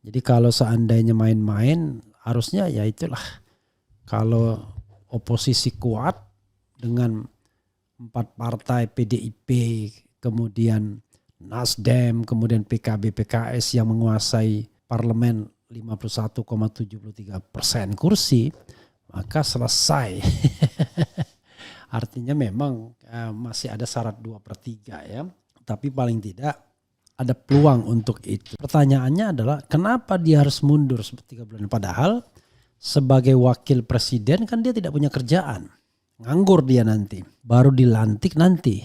Jadi kalau seandainya main-main, harusnya ya itulah. Kalau oposisi kuat dengan 4 partai PDIP, kemudian Nasdem, kemudian PKB, PKS yang menguasai parlemen 51,73% kursi, maka selesai. Artinya memang masih ada syarat 2/3 ya. Tapi paling tidak ada peluang untuk itu. Pertanyaannya adalah kenapa dia harus mundur 3 bulan? Padahal sebagai wakil presiden kan dia tidak punya kerjaan. Nganggur dia nanti. Baru dilantik nanti.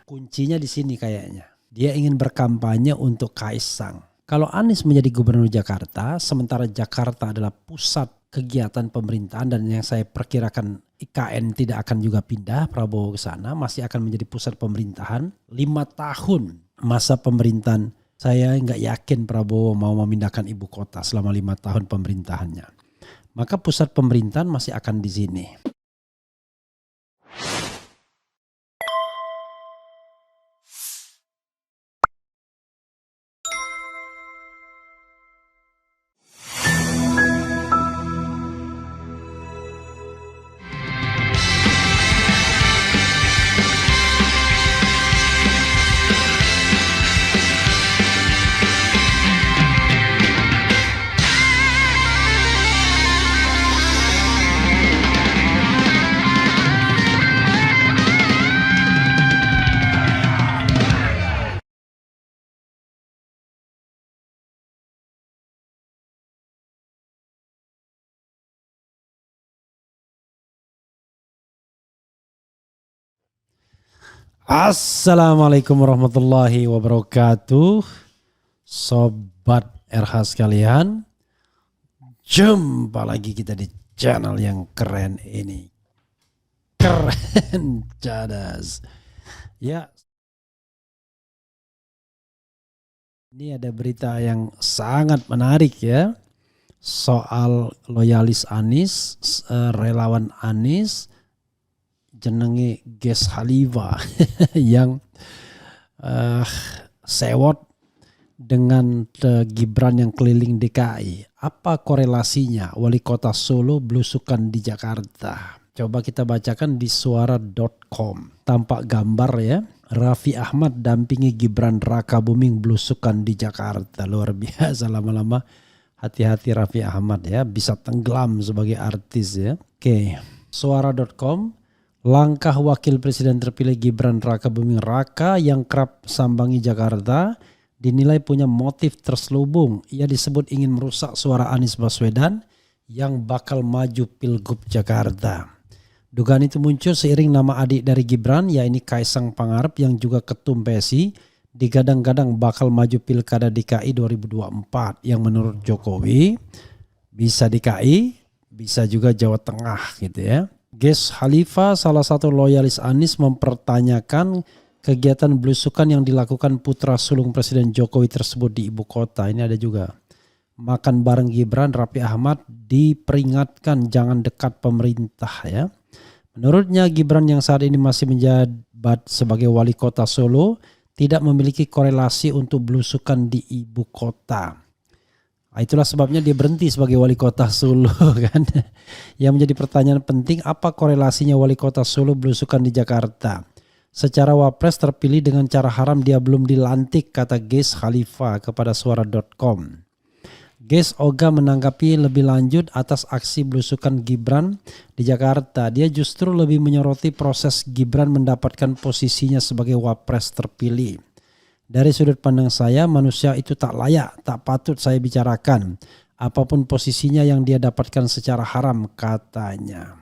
Kuncinya di sini kayaknya. Dia ingin berkampanye untuk Kaisang. Kalau Anies menjadi gubernur Jakarta, sementara Jakarta adalah pusat kegiatan pemerintahan dan yang saya perkirakan IKN tidak akan juga pindah Prabowo ke sana, masih akan menjadi pusat pemerintahan 5 tahun masa pemerintahan. Saya nggak yakin Prabowo mau memindahkan ibu kota selama 5 tahun pemerintahannya. Maka pusat pemerintahan masih akan di sini. Assalamualaikum warahmatullahi wabarakatuh. Sobat RH sekalian, jumpa lagi kita di channel yang keren ini. Keren cadas. Ya, ini ada berita yang sangat menarik ya. Soal loyalis Anies, relawan Anies, jenenge Ges Khalifa yang sewot dengan Gibran yang keliling DKI. Apa korelasinya wali kota Solo belusukan di Jakarta? Coba kita bacakan di suara.com. Tampak gambar ya. Raffi Ahmad dampingi Gibran Raka Buming belusukan di Jakarta. Luar biasa, lama-lama hati-hati Raffi Ahmad ya. Bisa tenggelam sebagai artis ya. Oke, suara.com. Langkah wakil presiden terpilih Gibran Raka Buming Raka yang kerap sambangi Jakarta dinilai punya motif terselubung. Ia disebut ingin merusak suara Anies Baswedan yang bakal maju Pilgub Jakarta. Dugaan itu muncul seiring nama adik dari Gibran, yaitu Kaisang Pangarep yang juga ketum PSI, digadang-gadang bakal maju Pilkada DKI 2024 yang menurut Jokowi bisa DKI, bisa juga Jawa Tengah gitu ya. Ges Khalifa, salah satu loyalis Anies, mempertanyakan kegiatan belusukan yang dilakukan putra sulung Presiden Jokowi tersebut di ibu kota. Ini ada juga makan bareng Gibran. Raffi Ahmad diperingatkan jangan dekat pemerintah ya. Menurutnya Gibran yang saat ini masih menjabat sebagai wali kota Solo tidak memiliki korelasi untuk belusukan di ibu kota. Itulah sebabnya dia berhenti sebagai wali kota Solo kan. Yang menjadi pertanyaan penting, apa korelasinya wali kota Solo belusukan di Jakarta? Secara wapres terpilih dengan cara haram dia belum dilantik, kata Ges Khalifa kepada suara.com. Ges Oga menanggapi lebih lanjut atas aksi belusukan Gibran di Jakarta. Dia justru lebih menyoroti proses Gibran mendapatkan posisinya sebagai wapres terpilih. Dari sudut pandang saya, manusia itu tak layak, tak patut saya bicarakan. Apapun posisinya yang dia dapatkan secara haram, katanya.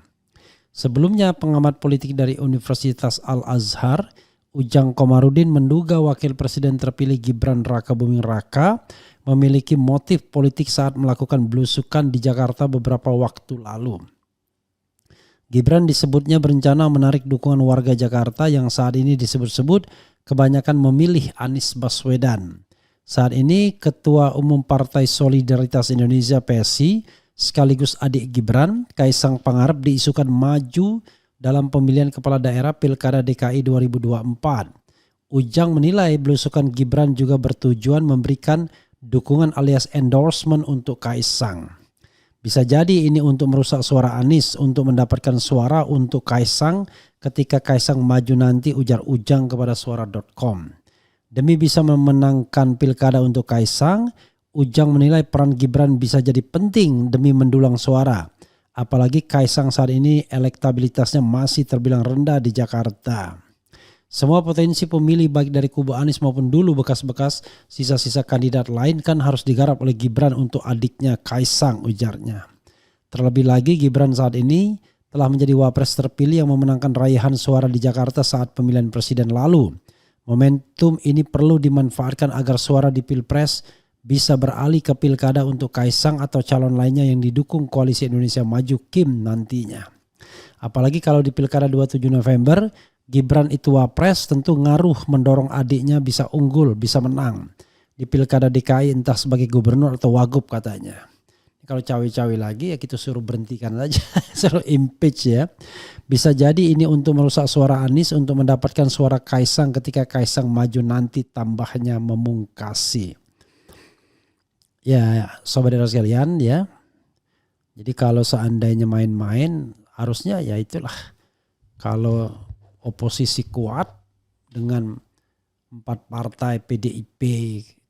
Sebelumnya pengamat politik dari Universitas Al-Azhar, Ujang Komarudin, menduga wakil presiden terpilih Gibran Raka Buming Raka memiliki motif politik saat melakukan belusukan di Jakarta beberapa waktu lalu. Gibran disebutnya berencana menarik dukungan warga Jakarta yang saat ini disebut-sebut kebanyakan memilih Anies Baswedan. Saat ini Ketua Umum Partai Solidaritas Indonesia PSI sekaligus adik Gibran, Kaisang Pangarep, diisukan maju dalam pemilihan kepala daerah Pilkada DKI 2024. Ujang menilai belusukan Gibran juga bertujuan memberikan dukungan alias endorsement untuk Kaisang. Bisa jadi ini untuk merusak suara Anies untuk mendapatkan suara untuk Kaisang ketika Kaisang maju nanti, ujar Ujang kepada suara.com. Demi bisa memenangkan pilkada untuk Kaisang, Ujang menilai peran Gibran bisa jadi penting demi mendulang suara. Apalagi Kaisang saat ini elektabilitasnya masih terbilang rendah di Jakarta. Semua potensi pemilih baik dari kubu Anies maupun dulu bekas-bekas sisa-sisa kandidat lain kan harus digarap oleh Gibran untuk adiknya Kaisang, ujarnya. Terlebih lagi Gibran saat ini telah menjadi wapres terpilih yang memenangkan raihan suara di Jakarta saat pemilihan presiden lalu. Momentum ini perlu dimanfaatkan agar suara di Pilpres bisa beralih ke pilkada untuk Kaisang atau calon lainnya yang didukung Koalisi Indonesia Maju Kim nantinya. Apalagi kalau di pilkada 27 November, Gibran itu wapres, tentu ngaruh mendorong adiknya bisa unggul, bisa menang. Di pilkada DKI entah sebagai gubernur atau wagub katanya. Kalau cawe-cawe lagi ya kita suruh berhentikan saja, suruh impeach ya. Bisa jadi ini untuk merusak suara Anies untuk mendapatkan suara Kaisang ketika Kaisang maju nanti, tambahnya memungkasi. Ya sobat sekalian ya. Jadi kalau seandainya main-main harusnya ya itulah. Kalau oposisi kuat dengan 4 partai PDIP,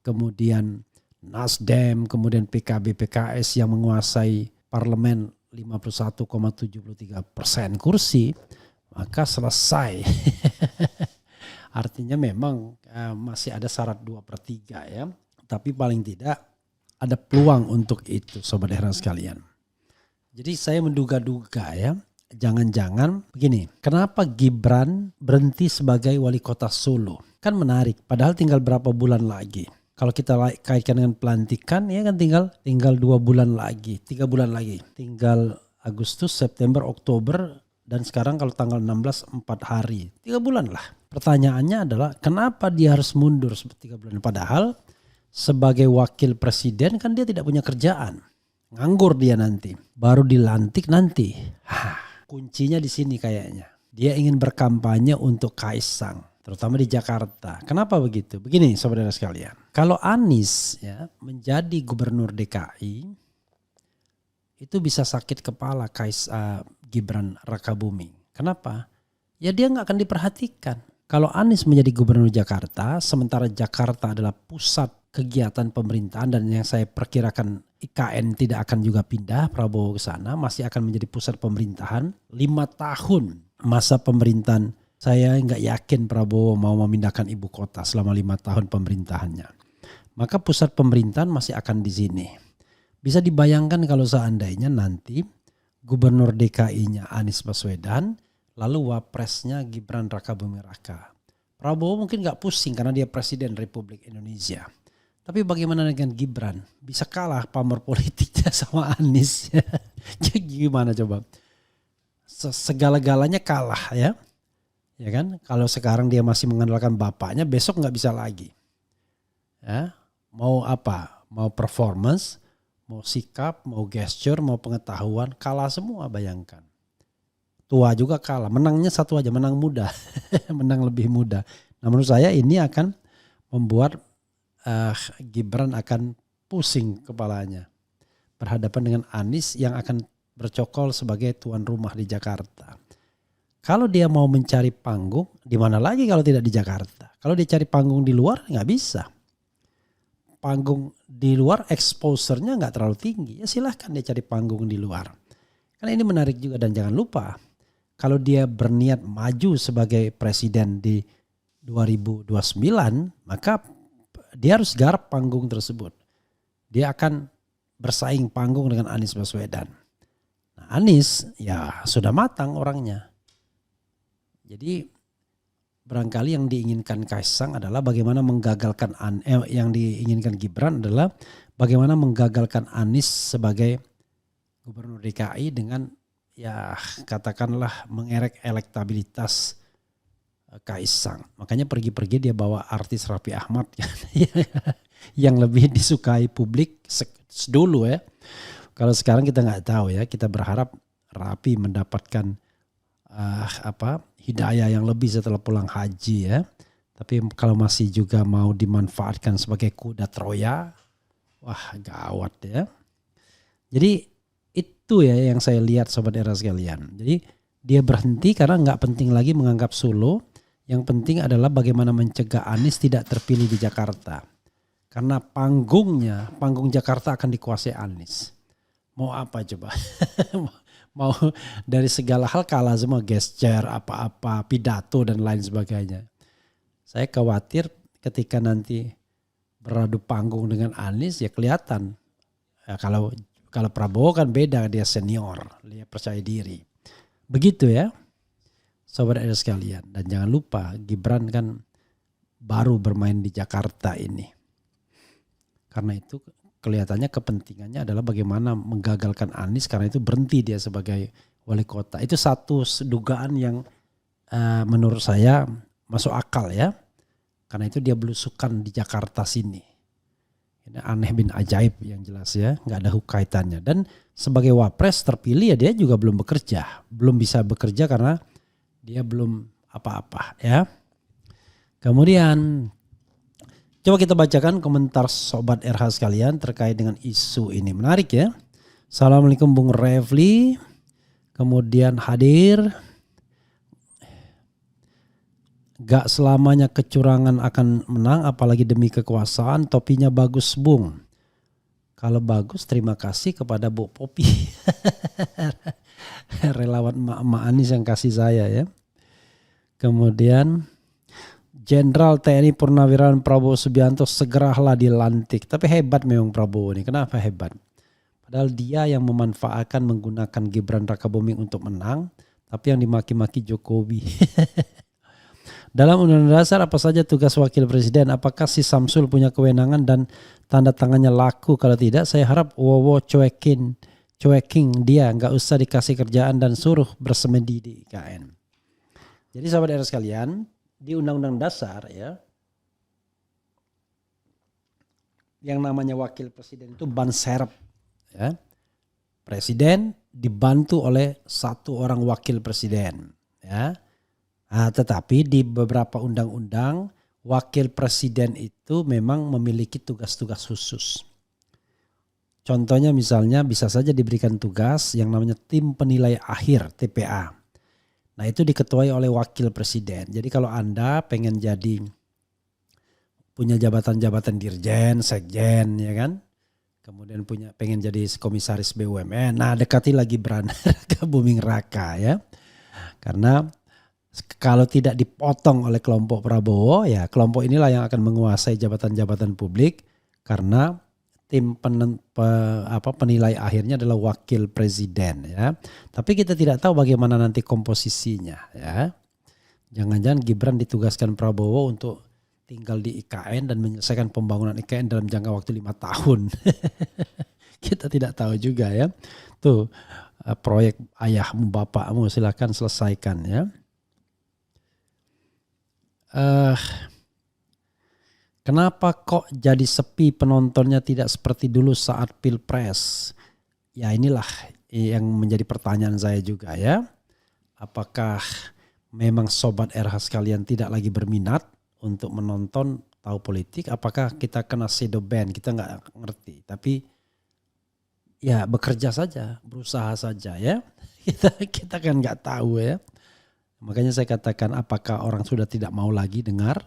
kemudian Nasdem, kemudian PKB, PKS yang menguasai parlemen 51,73% kursi, maka selesai. Artinya memang masih ada syarat 2/3 ya. Tapi paling tidak ada peluang untuk itu sobat daerah sekalian. Jadi saya menduga-duga ya. Jangan-jangan begini, kenapa Gibran berhenti sebagai wali kota Solo? Kan menarik, padahal tinggal berapa bulan lagi. Kalau kita kaitkan dengan pelantikan ya kan tinggal 2 bulan lagi, 3 bulan lagi. Tinggal Agustus, September, Oktober, dan sekarang kalau tanggal 16 4 hari. 3 bulan lah. Pertanyaannya adalah kenapa dia harus mundur 3 bulan? Padahal sebagai wakil presiden kan dia tidak punya kerjaan. Nganggur dia nanti, baru dilantik nanti. Kuncinya di sini kayaknya. Dia ingin berkampanye untuk Kaisang, terutama di Jakarta. Kenapa begitu? Begini saudara sekalian. Kalau Anies ya menjadi gubernur DKI, itu bisa sakit kepala Gibran Rakabuming. Kenapa? Ya dia nggak akan diperhatikan. Kalau Anies menjadi gubernur Jakarta, sementara Jakarta adalah pusat kegiatan pemerintahan dan yang saya perkirakan IKN tidak akan juga pindah Prabowo ke sana, masih akan menjadi pusat pemerintahan 5 tahun masa pemerintahan. Saya nggak yakin Prabowo mau memindahkan ibu kota selama 5 tahun pemerintahannya. Maka pusat pemerintahan masih akan di sini. Bisa dibayangkan kalau seandainya nanti gubernur DKI-nya Anies Baswedan, lalu wapresnya Gibran Rakabuming Raka. Prabowo mungkin nggak pusing karena dia presiden Republik Indonesia. Tapi bagaimana dengan Gibran? Bisa kalah pamor politiknya sama Anies. Jadi gimana coba? Segala-galanya kalah ya. Ya kan? Kalau sekarang dia masih mengandalkan bapaknya, besok nggak bisa lagi. Ya, mau apa? Mau performance, mau sikap, mau gesture, mau pengetahuan, kalah semua bayangkan. Tua juga kalah, menangnya satu aja, menang muda. Menang lebih muda. Nah menurut saya ini akan membuat Gibran akan pusing kepalanya berhadapan dengan Anies yang akan bercokol sebagai tuan rumah di Jakarta. Kalau dia mau mencari panggung, di mana lagi kalau tidak di Jakarta? Kalau dia cari panggung di luar nggak bisa. Panggung di luar exposure-nya nggak terlalu tinggi. Ya silahkan dia cari panggung di luar. Karena ini menarik juga dan jangan lupa kalau dia berniat maju sebagai presiden di 2029 maka dia harus garap panggung tersebut. Dia akan bersaing panggung dengan Anies Baswedan. Nah, Anies ya sudah matang orangnya. Jadi barangkali yang diinginkan Kaisang adalah bagaimana menggagalkan yang diinginkan Gibran adalah bagaimana menggagalkan Anies sebagai gubernur DKI dengan ya katakanlah mengerek elektabilitas Kaisang. Makanya pergi-pergi dia bawa artis Raffi Ahmad yang lebih disukai publik dulu ya. Kalau sekarang kita nggak tahu ya. Kita berharap Raffi mendapatkan hidayah yang lebih setelah pulang haji ya. Tapi kalau masih juga mau dimanfaatkan sebagai kuda Troya, Wah gawat ya. Jadi itu ya yang saya lihat Sobat Era sekalian. Jadi dia berhenti karena nggak penting lagi menganggap Solo. Yang penting adalah bagaimana mencegah Anies tidak terpilih di Jakarta. Karena panggung Jakarta akan dikuasai Anies. Mau apa coba? Mau dari segala hal kalah semua, gesture, apa-apa, pidato dan lain sebagainya. Saya khawatir ketika nanti beradu panggung dengan Anies ya kelihatan. Ya, kalau Prabowo kan beda, dia senior, dia percaya diri. Begitu ya Sobat Era sekalian. Dan jangan lupa Gibran kan baru bermain di Jakarta ini. Karena itu kelihatannya kepentingannya adalah bagaimana menggagalkan Anies, karena itu berhenti dia sebagai wali kota. Itu satu dugaan yang menurut saya masuk akal ya. Karena itu dia belusukan di Jakarta sini. Ini aneh bin ajaib yang jelas ya, nggak ada kaitannya. Dan sebagai wapres terpilih ya dia juga belum bekerja. Belum bisa bekerja karena dia belum apa-apa ya. Kemudian coba kita bacakan komentar Sobat RH sekalian terkait dengan isu ini. Menarik ya. Assalamualaikum Bung Refli. Kemudian hadir. Gak selamanya kecurangan akan menang apalagi demi kekuasaan. Topinya bagus Bung. Kalau bagus terima kasih kepada Bu Popi. Relawan emak-emak Anies yang kasih saya ya. Kemudian Jenderal TNI Purnawirawan Prabowo Subianto segeralah dilantik. Tapi hebat memang Prabowo ini. Kenapa hebat? Padahal dia yang memanfaatkan menggunakan Gibran Rakabuming untuk menang. Tapi yang dimaki-maki Jokowi. Dalam Undang-Undang Dasar apa saja tugas wakil presiden? Apakah si Samsul punya kewenangan dan tanda tangannya laku? Kalau tidak saya harap Wowo cueking dia. Gak usah dikasih kerjaan dan suruh bersemedi di IKN. Jadi sahabat era sekalian, di Undang-Undang Dasar ya, yang namanya wakil presiden itu ban serep ya. Presiden dibantu oleh satu orang wakil presiden ya. Tetapi di beberapa undang-undang wakil presiden itu memang memiliki tugas-tugas khusus. Contohnya misalnya bisa saja diberikan tugas yang namanya tim penilai akhir TPA. Nah itu diketuai oleh wakil presiden. Jadi kalau Anda pengen punya jabatan-jabatan dirjen, sekjen ya kan. Kemudian pengen jadi komisaris BUMN. Nah dekati lagi Gibran Rakabuming Raka ya. Karena kalau tidak dipotong oleh kelompok Prabowo ya kelompok inilah yang akan menguasai jabatan-jabatan publik. Karena tim penilai akhirnya adalah wakil presiden ya. Tapi kita tidak tahu bagaimana nanti komposisinya ya. Jangan-jangan Gibran ditugaskan Prabowo untuk tinggal di IKN dan menyelesaikan pembangunan IKN dalam jangka waktu 5 tahun. Kita tidak tahu juga ya. Tuh proyek ayahmu bapakmu silakan selesaikan ya. Kenapa kok jadi sepi penontonnya tidak seperti dulu saat Pilpres? Ya inilah yang menjadi pertanyaan saya juga ya. Apakah memang Sobat RH sekalian tidak lagi berminat untuk menonton tahu politik? Apakah kita kena shadow ban? Kita nggak ngerti. Tapi ya bekerja saja, berusaha saja ya. Kita kan nggak tahu ya. Makanya saya katakan apakah orang sudah tidak mau lagi dengar,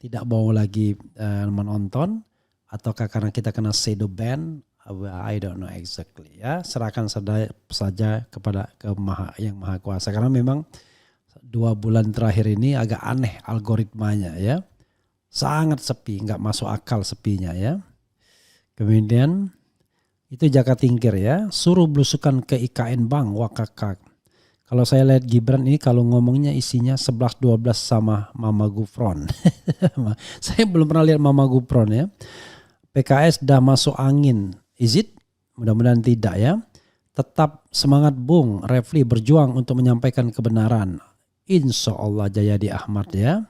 tidak mau lagi menonton, ataukah karena kita kena shadow ban? I don't know exactly ya. Serahkan saja kepada yang maha kuasa. Karena memang 2 bulan terakhir ini agak aneh algoritmanya ya. Sangat sepi, nggak masuk akal sepinya ya. Kemudian itu Jaka Tingkir ya. Suruh belusukan ke IKN Bang Wakakak. Kalau saya lihat Gibran ini kalau ngomongnya isinya 11-12 sama Mama Gufron. Saya belum pernah lihat Mama Gufron ya. PKS dah masuk angin. Is it? Mudah-mudahan tidak ya. Tetap semangat Bung Refli berjuang untuk menyampaikan kebenaran. Insya Allah Jayadi Ahmad ya.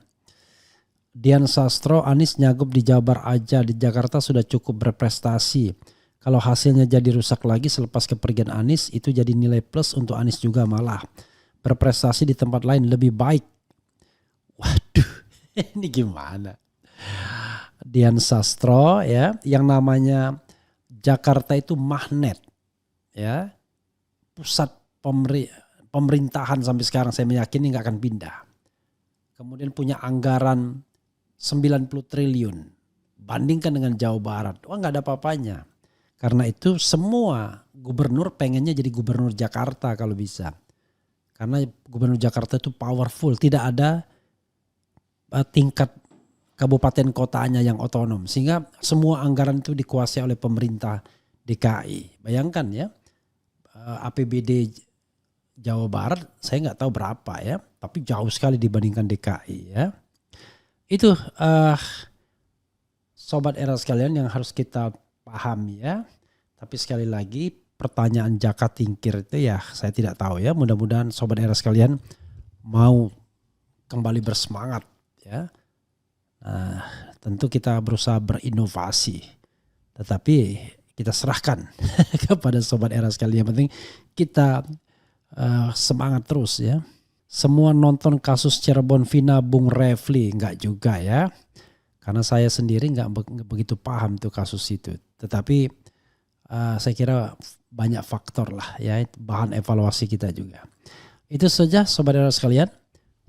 Dian Sastro, Anies nyagup di Jabar aja. Di Jakarta sudah cukup berprestasi. Kalau hasilnya jadi rusak lagi selepas kepergian Anies, itu jadi nilai plus untuk Anies juga malah. Berprestasi di tempat lain lebih baik. Waduh, ini gimana? Dian Sastro ya, yang namanya Jakarta itu magnet, ya, pusat pemerintahan sampai sekarang saya meyakini nggak akan pindah. Kemudian punya anggaran 90 triliun, bandingkan dengan Jawa Barat, wah nggak ada apa-apanya. Karena itu semua gubernur pengennya jadi gubernur Jakarta kalau bisa. Karena gubernur Jakarta itu powerful, tidak ada tingkat kabupaten kotanya yang otonom. Sehingga semua anggaran itu dikuasai oleh pemerintah DKI. Bayangkan ya, APBD Jawa Barat saya nggak tahu berapa ya, tapi jauh sekali dibandingkan DKI ya. Itu sobat era sekalian yang harus kita pahami ya. Tapi sekali lagi pertanyaan Jaka Tingkir itu ya saya tidak tahu ya. Mudah-mudahan sobat era sekalian mau kembali bersemangat ya. Nah, tentu kita berusaha berinovasi. Tetapi kita serahkan kepada sobat era sekalian. Yang penting kita semangat terus ya. Semua nonton kasus Cirebon Vina Bung Refli, enggak juga ya. Karena saya sendiri enggak begitu paham tuh kasus itu. Tetapi saya kira banyak faktor lah ya, bahan evaluasi kita juga. Itu saja sobat era sekalian.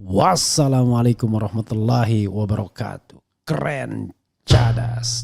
Wassalamualaikum warahmatullahi wabarakatuh. Keren, cadas.